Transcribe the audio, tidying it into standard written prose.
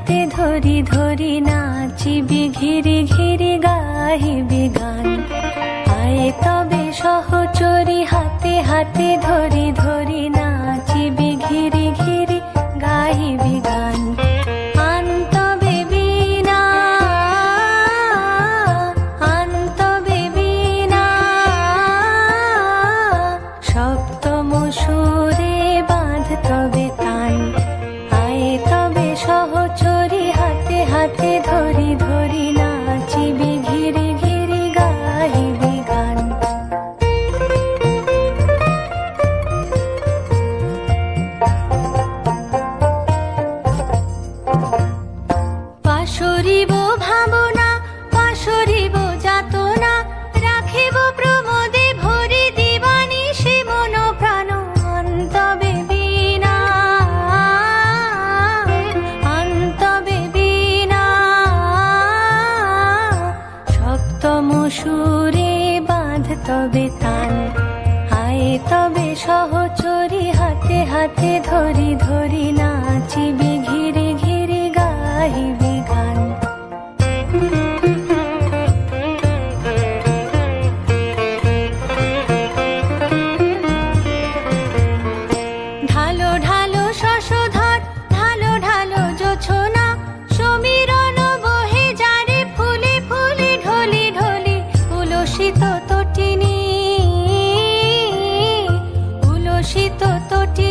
হাতে ধরি ধরি নাচিবি ঘিরি ঘিরি গাহিবি গান। আয়ে তবে সহচরি হাতে হাতে ধরি ধরি নাচিবি ঘিরি ঘিরি গাহিবি গান। আনতবে বীণা আনতবে বীণা সপ্তম সুরে বাঁধ তবে তান। আয়ে তবে সহচরি হাতে হাতে ধরি ধরি নাচিবি ঘিরি ঘিরি গাহিবি গান। পাশরিব ভাবনা পাশরিব যাতনা রাখিব প্রমোদে ভরি দিবানিশি মন প্রাণ। আনতবে বীণা আনতবে বীণা সপ্তম সুরে বাঁধ তবে তান। আয়ে তবে সহচরি হাতে হাতে ধরি ধরি নাচিবি ঘিরি ঘিরি গাহিবি গান। ঢালো ঢালো শশধর ঢালো ঢালো জোছনা সমীরণ বহে যারে ফুলে ফুলে ঢলি ঢলি। উলসিত তটিনী উলসিত তটি